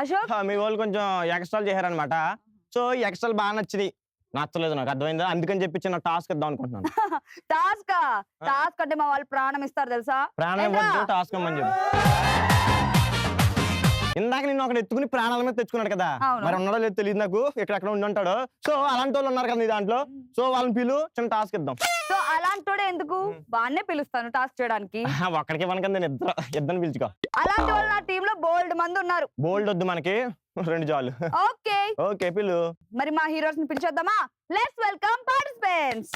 అశోక్ మీ వాళ్ళు కొంచెం ఎక్స్ట్రాలు చేశారనమాట. సో ఈ ఎక్స్ట్రాలు బాగా నచ్చలేదు నాకు, అర్థమైందా? అందుకని చెప్పి చిన్న టాస్క్ ఇద్దాం అనుకుంటున్నాను. టాస్క్ అంటే మా వాళ్ళు ప్రాణం ఇస్తారు తెలుసా? ప్రాణం ఇవ్వద్దు, టాస్క్ ఇవ్వమని చెప్పి. ఇందాక నిన్ను ఒకటి ఎత్తుకుని ప్రాణాల మీద తెచ్చుకున్నాడు కదా, మరి ఉన్నాడో లేదు తెలియదు నాకు, ఎక్కడెక్కడ ఉండి ఉంటాడు. సో అలాంటి వాళ్ళు ఉన్నారు కదా నీ దాంట్లో, సో వాళ్ళని పిలు, చిన్న టాస్క్ ఇద్దాం. సో అలాంటి ఎందుకు బాగానే పిలుస్తాను టాస్క్ చేయడానికి. ఒక్కడికి ఇవ్వను కదా, ఇద్దరిని పిలుచుకో. అలాంటి వాళ్ళు నా టీమ్ లో బోల్డ్ మంది ఉన్నారు. బోల్డ్ వద్దు మనకి, 2 చాలు. ఓకే పిలు. మరి మా హీరోస్ ని పిలిచేద్దామా? Let's welcome participants.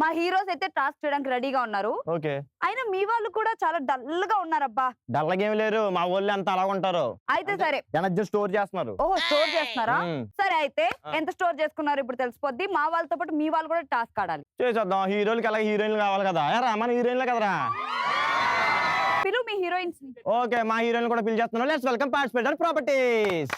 మా హీరోస్ అయితే టాస్క్ చేయడానికి రెడీగా ఉన్నారు. ఓకే. అయినా మీ వాళ్ళు కూడా చాలా డల్ గా ఉన్నారబ్బా. డల్ గా ఏం లేరు, మా వాళ్ళు అంత అలా ఉంటారు. అయితే సరే, ఎనర్జీ స్టోర్ చేస్తున్నారు. ఓహో, స్టోర్ చేస్తున్నారా? సరే అయితే ఎంత స్టోర్ చేసుకున్నారు ఇప్పుడు తెలిసిపోద్ది. మా వాళ్ళతో పాటు మీ వాళ్ళు కూడా టాస్క్ ఆడాలి. చేసేద్దాం. హీరోలకి అలాగే హీరోయిన్లు కావాలి కదా, మన హీరోయిన్లే కదరా. పిలు మీ హీరోయిన్స్. ఓకే, మా హీరోయిన్ కూడా పిలిచేస్తున్నాం. Let's welcome participator properties.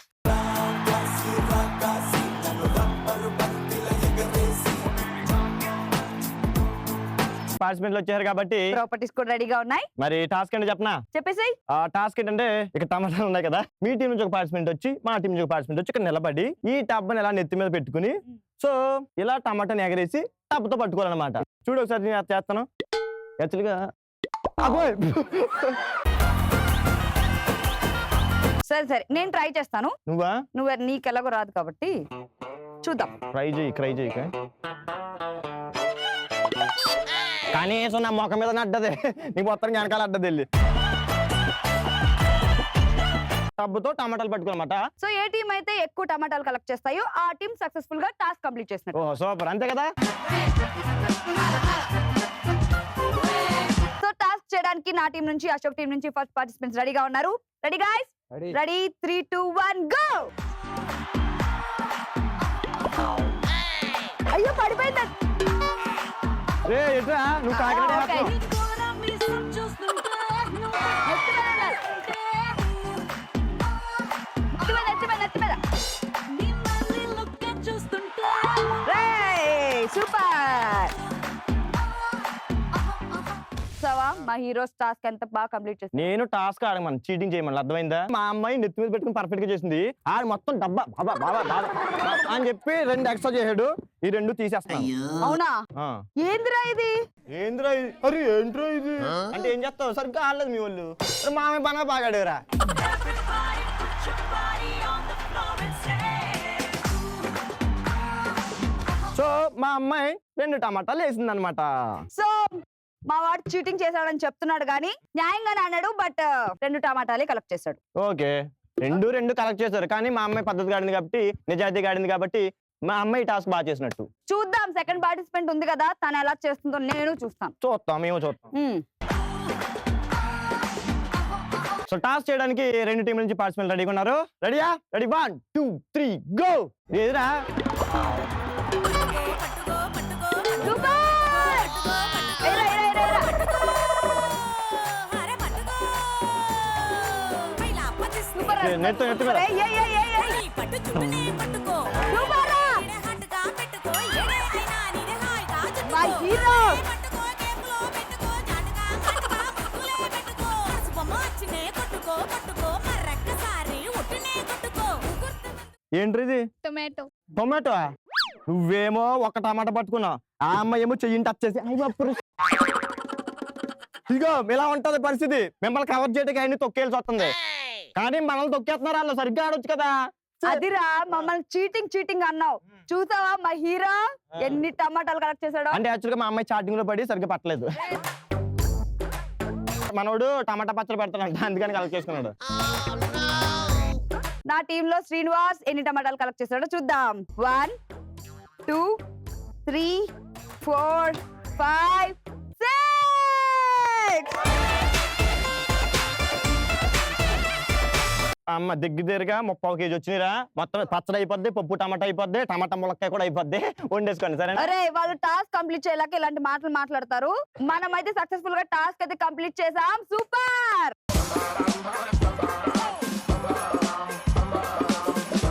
పార్టిసిపెంట్లు వచ్చారు కాబట్టి ప్రాపర్టీస్ కూడా రెడీగా ఉన్నాయి. మరి టాస్క్ అంటే చెప్పనా? చెప్పేసి. టాస్క్ ఏంటంటే, ఇక్కడ టమాటాలు ఉన్నాయి కదా, మీ టీం నుంచి ఒక పార్టిసిపెంట్ వచ్చి మా టీం నుంచి ఒక పార్టిసిపెంట్ వచ్చి ఇక్కడ నిలబడి ఈ టబ్ని ఇలా నెత్తి మీద పెట్టుకుని, సో ఇలా టమాటాని ఎగరేసి టబ్తో పట్టుకోవాలన్నమాట. చూడు ఒకసారి నేను చేస్తాను. యాక్చువల్గా సరే నేను ట్రై చేస్తాను. నువ్వు నీకు ఎలాగో రాదు కాబట్టి చూద్దాం. ట్రై చేయి. కనీసం నా మొఖం మీద అడ్డదే, నీకు మొత్తం వెనకాల అడ్డది వెళ్ళి టబ్బుతో టమాటాలు పట్టుకోనమాట. సో ఏ టీం అయితే ఎక్కువ టమాటాలు కలెక్ట్ చేస్తాయో ఆ టీం సక్సెస్ఫుల్ గా టాస్క్ కంప్లీట్ చేసినట్టు. ఓ సూపర్, అంతే కదా. సో టాస్క్ చేయడానికి నా టీం నుంచి, అశోక్ టీం నుంచి ఫస్ట్ పార్టిసిపెంట్స్ రెడీగా ఉన్నారు. Ready guys? Ready 3 2 1 go. అయ్యో పడిపోయింది. రే ఎట్రా నువ్వు కాకినాడ సూపర్. మా హీరోస్ టాస్క్ ఎంత బాగా కంప్లీట్ చేసి. నేను టాస్క్ ఆడమని చీటింగ్ చేయమని, అర్థమైందా? మా అమ్మాయి నెత్తి మీద పెట్టుకుని పర్ఫెక్ట్ గా చేసింది. ఆడు మొత్తం డబ్బా బాబా బాబా బాబా అని చెప్పి 2 ఎక్స్ట్రా చేసాడు. ఈ 2 తీసేస్తాను. అవునా? ఏంద్రా ఇది? అరే ఏంట్రా ఇది అంటే ఏం చేస్తావు? సరిగ్గా ఆడలేదు మీ వాళ్ళు. మామయ్య బాగా బాగాడేరా. సో మా అమ్మాయి 2 టమాటాలు వేసింది అనమాట. సో మా వాడు చీటింగ్ చేశాడని చెప్తున్నాడు కానీ న్యాయంగానే అన్నాడు. బట్ 2 టమాటాలే కలెక్ట్ చేశాడు. ఓకే, 2 కలెక్ట్ చేశారు. కానీ మా అమ్మాయి పద్ధతిగా ఆడింది కాబట్టి, నిజాయితీగా ఆడింది కాబట్టి మా అమ్మాయి టాస్క్ బాగా చేసినట్టు. చూద్దాం, సెకండ్ పార్టిసిపెంట్ ఉంది కదా, తను ఎలా చేస్తుందో నేను చూస్తాం. మేము చూస్తాం. సో టాస్క్ చేయడానికి 2 టీంల నుంచి పార్టిసిపెంట్ రెడీగా ఉన్నారు. రెడీయా? Ready 1 2 3 go. ఏదిరా? నెత్తి మీద ఏంటి? టొమాటో. నువ్వేమో ఒక టమాటా పట్టుకున్నావు, ఆ అమ్మాయి ఏమో చెయ్యి టచ్ చేసి ఇగో ఇలా ఉంటది పరిస్థితి. మిమ్మల్ని కవర్ చేయడానికి అన్ని తొక్కేయాల్సి వస్తుంది. కానీ మనల్ని తొక్కేస్తున్నారు. వాళ్ళు సరిగ్గా ఆడొచ్చు కదా. అదిరా, మమ్మల్ని చీటింగ్ అన్నావు. చూసావా మా హీరో ఎన్ని టమాటాలు కలెక్ట్ చేశాడు? అంటే యాక్చువల్గా మా అమ్మాయి చాటింగ్ లో పడి సరిగ్గా పట్టలేదు. మనోడు టమాటా పచ్చడి పెడతాడంట, అందుకని కలెక్ట్ చేసుకున్నాడు. నా టీమ్ లో శ్రీనివాస్ ఎన్ని టమాటాలు కలెక్ట్ చేశాడో చూద్దాం. 1 2 3 4 5 6. అమ్మ దగ్గరగా 30 కేజీ వచ్చినాయిరా. మొత్తం పచ్చడి అయిపోద్ది, పప్పు టమాటా అయిపోద్ది, టమాటా ములక్కాయ కూడా అయిపోద్ది. వండేసుకోండి సరే. అరే వాళ్ళు టాస్క్ కంప్లీట్ చేయలేక ఇలాంటి మాటలు మాట్లాడతారు. మనమైతే సక్సెస్ఫుల్ గా టాస్క్ అయితే కంప్లీట్ చేసాం. సూపర్.